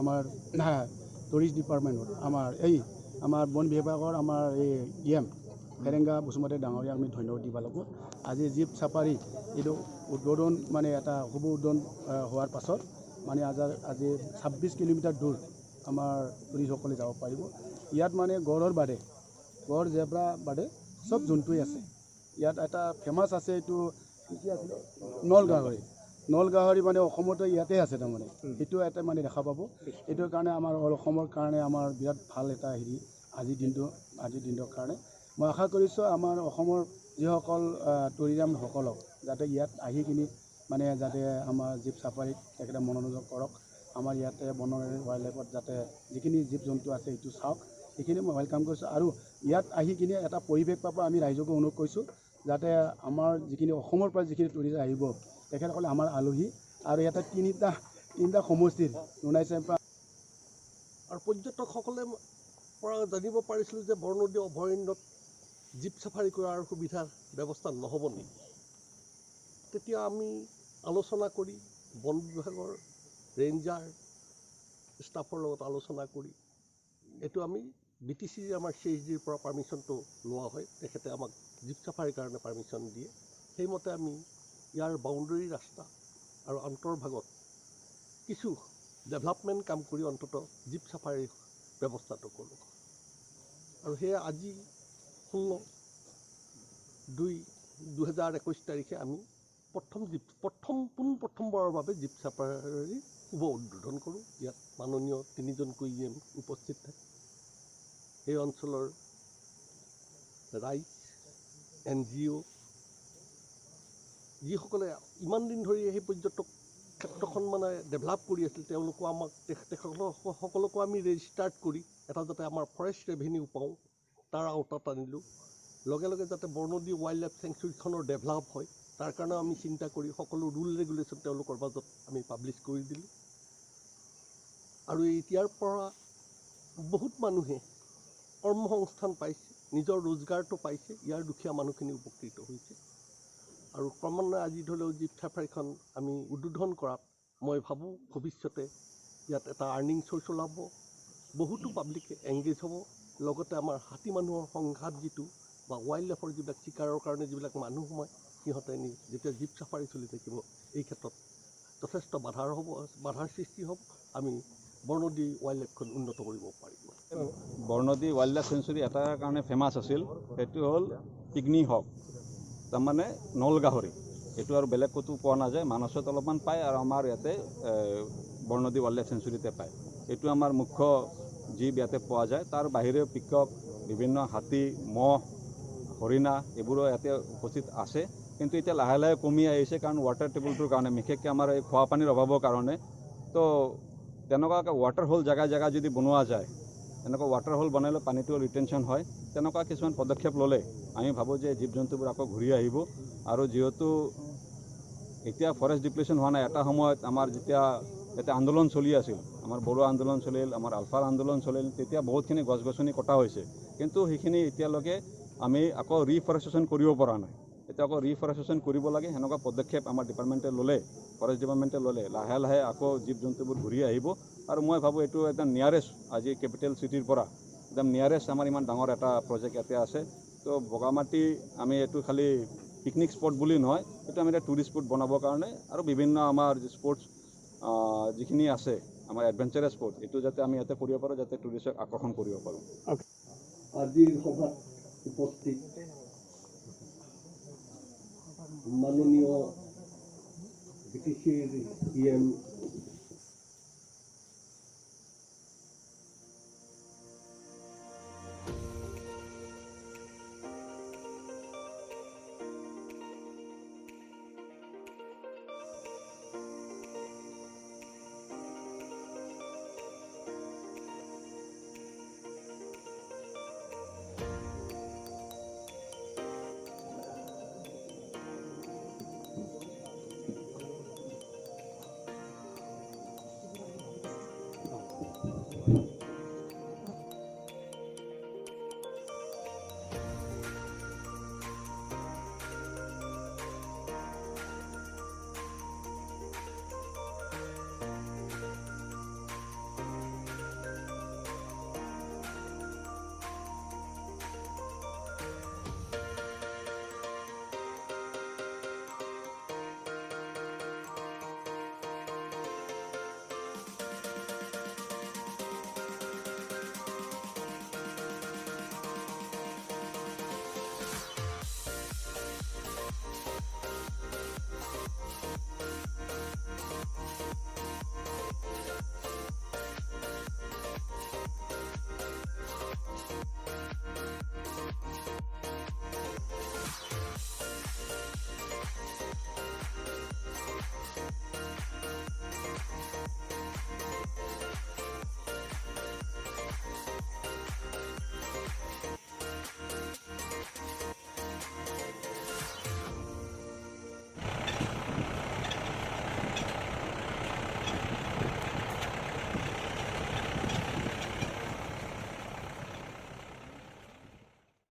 আমাৰ টুৰিষ্ট ডিপাৰ্টমেণ্টত আমাৰ বন বিভাগৰ আমাৰ এই ডিএম ফেৰেংগা বসুমতাৰী ডাঙৰীয়াক আমি ধন্যবাদ দিব লাগিব। আজি জীপ চাফাৰী এইটো উদ্বোধন মানে এটা শুভ উদ্বোধন হোৱাৰ পাছত মানে আজি 26 কিলোমিটাৰ দূৰ আমাৰ টুৰিষ্টসকলে যাব পাৰিব। ইয়াত মানে গড়ৰ বাদে গড় জেব্ৰা বাদে চব জন্তুৱেই আছে। ইয়াত এটা ফেমাছ আছে, এইটো কি আছিলে নল গাহৰি মানে অসমতে ইয়াতে আছে তাৰমানে, সেইটো এটা মানে দেখা পাব। এইটোৰ কাৰণে আমাৰ অসমৰ কাৰণে আমাৰ বিৰাট ভাল এটা হেৰি আজিৰ দিনটোৰ কাৰণে মই আশা কৰিছোঁ আমাৰ অসমৰ যিসকল টুৰিজমসকলক যাতে ইয়াত আহি কিনি মানে যাতে আমাৰ জীপ চাফাৰীত তেখেতে মনোযোগ কৰক। আমাৰ ইয়াতে বনৰী ৱাইল্ড লাইফত যাতে যিখিনি জীৱ জন্তু আছে সেইটো চাওক, সেইখিনি মই ৱেলকাম কৰিছোঁ। আৰু ইয়াত আহি কিনি এটা পৰিৱেশ পাব। আমি ৰাইজকো অনুৰোধ কৰিছোঁ যাতে আমাৰ যিখিনি অসমৰ পৰা যিখিনি টুৰিষ্ট আহিব তেখেতসকলে আমাৰ আলহী। আৰু ইয়াতে তিনিটা সমষ্টিৰ আৰু পৰ্যটকসকলে পৰা জানিব পাৰিছিলোঁ যে বৰনদী অভয়াৰণ্যত জীপ চাফাৰী কৰাৰ সুবিধাৰ ব্যৱস্থা নহ'ব নেকি। তেতিয়া আমি আলোচনা কৰি বন বিভাগৰ ৰেঞ্জাৰ ষ্টাফৰ লগত আলোচনা কৰি এইটো আমি BTCৰ আমাৰ CHDৰ পৰা পাৰ্মিশ্যনটো লোৱা হয়। তেখেতে আমাক জীপ চাফাৰীৰ কাৰণে পাৰ্মিশ্যন দিয়ে। সেইমতে আমি ইয়াৰ বাউণ্ডেৰী ৰাস্তা আৰু অন্তৰ্ভাগত কিছু ডেভেলপমেণ্ট কাম কৰি অন্ততঃ জীপ চাফাৰীৰ ব্যৱস্থাটো কৰোঁ। আৰু সেয়ে আজি 16/2/2021 তাৰিখে আমি প্ৰথমবাৰৰ বাবে জীপ চাফাৰী শুভ উদ্বোধন কৰোঁ। ইয়াত মাননীয় 3জনকৈ EM উপস্থিত থাকে। এই অঞ্চলৰ ৰাইজ, NGO যিসকলে ইমান দিন ধৰি সেই পৰ্যটক ক্ষেত্ৰখন মানে ডেভেলপ কৰি আছিল, তেখেতসকলকো আমি ৰেজিষ্টাৰ্ট কৰি এটা যাতে আমাৰ ফৰেষ্ট ৰেভিনিউ পাওঁ তাৰ আওতাত আনিলোঁ। লগে লগে যাতে বৰনদী ৱাইল্ড লাইফ চেংচুৰীখনৰ ডেভেলপ হয় তাৰ কাৰণেও আমি চিন্তা কৰি সকলো ৰুল ৰেগুলেশ্যন তেওঁলোকৰ মাজত আমি পাব্লিছ কৰি দিলোঁ। আৰু এতিয়াৰ পৰা বহুত মানুহে কৰ্মসংস্থান পাইছে, নিজৰ ৰোজগাৰটো পাইছে, ইয়াৰ দুখীয়া মানুহখিনি উপকৃত হৈছে। আৰু ক্ৰমান্বয়ে আজি ধৰি লওক জীপ চাফাৰীখন আমি উদ্বোধন কৰাত মই ভাবোঁ ভৱিষ্যতে ইয়াত এটা আৰ্নিং চ'ৰ্চ ওলাব, বহুতো পাব্লিকে এংগেজ হ'ব। লগতে আমাৰ হাতী মানুহৰ সংঘাত যিটো বা ৱাইল্ড লাইফৰ যিবিলাক চিকাৰৰ কাৰণে যিবিলাক মানুহ সোমায়, সিহঁতে যেতিয়া জীপ চাফাৰী চলি থাকিব এই ক্ষেত্ৰত যথেষ্ট বাধাৰ সৃষ্টি হ'ব। আমি বৰনদী ৱাইল্ড লাইফখন উন্নত কৰিব পাৰিম। বৰনদী ৱাইল্ড লাইফ চেঞ্চুৰী এটাৰ কাৰণে ফেমাছ আছিল, সেইটো হ'ল পিকনিক হক, তাৰমানে নল গাহৰি। এইটো আৰু বেলেগ ক'তো পোৱা নাযায়। মানসত অলপমান পায় আৰু আমাৰ ইয়াতে বৰনদী ৱাইল্ড লাইফ চেঞ্চুৰীতে পায়। এইটো আমাৰ মুখ্য জীৱ ইয়াতে পোৱা যায়। তাৰ বাহিৰেও পিকক, বিভিন্ন হাতী, মহ, হৰিণা এইবোৰো ইয়াতে উপস্থিত আছে। কিন্তু এতিয়া লাহে লাহে কমি আহিছে, কাৰণ ৱাটাৰ টেবুলটোৰ কাৰণে, বিশেষকৈ আমাৰ এই খোৱা পানীৰ অভাৱৰ কাৰণে। তো তেনেকুৱাকৈ ৱাটাৰ হোল জেগাই যদি বনোৱা যায়, এনেকুৱা ৱাটাৰ হোল বনালে পানীটো ৰিটেনশ্যন হয়, তেনেকুৱা কিছুমান পদক্ষেপ ল'লে আমি ভাবোঁ যে জীৱ জন্তুবোৰ আকৌ ঘূৰি আহিব। আৰু যিহেতু এতিয়া ফৰেষ্ট ডিপ্লেশ্যন হোৱা নাই, এটা সময়ত আমাৰ যেতিয়া ইয়াতে আন্দোলন চলি আছিল, আমাৰ বড়ো আন্দোলন চলিল, আমাৰ আলফাৰ আন্দোলন চলিল, তেতিয়া বহুতখিনি গছ গছনি কটা হৈছে। কিন্তু সেইখিনি এতিয়ালৈকে আমি আকৌ ৰিফৰেষ্টেশ্যন কৰিব পৰা নাই। এতিয়া আকৌ ৰিফৰেষ্টেশ্যন কৰিব লাগে। সেনেকুৱা পদক্ষেপ আমাৰ ডিপাৰ্টমেণ্টে ল'লে, ফৰেষ্ট ডিপাৰ্টমেণ্টে ল'লে লাহে লাহে আকৌ জীৱ জন্তুবোৰ ঘূৰি আহিব। আৰু মই ভাবোঁ এইটো একদম নিয়াৰেষ্ট, আজি কেপিটেল চিটিৰ পৰা একদম নিয়াৰেষ্ট আমাৰ ইমান ডাঙৰ এটা প্ৰজেক্ট ইয়াতে আছে। তো বগামাটি আমি এইটো খালি পিকনিক স্পট বুলি নহয়, এইটো আমি এটা টুৰিষ্ট স্পট বনাবৰ কাৰণে আৰু বিভিন্ন আমাৰ স্পৰ্টছ যিখিনি আছে আমাৰ এডভেঞ্চাৰাছ স্পৰ্ট, এইটো যাতে আমি ইয়াতে কৰিব পাৰোঁ, যাতে টুৰিষ্টক আকৰ্ষণ কৰিব পাৰোঁ। আজিৰ সভাত উপস্থিত মাননীয় BTCৰ EM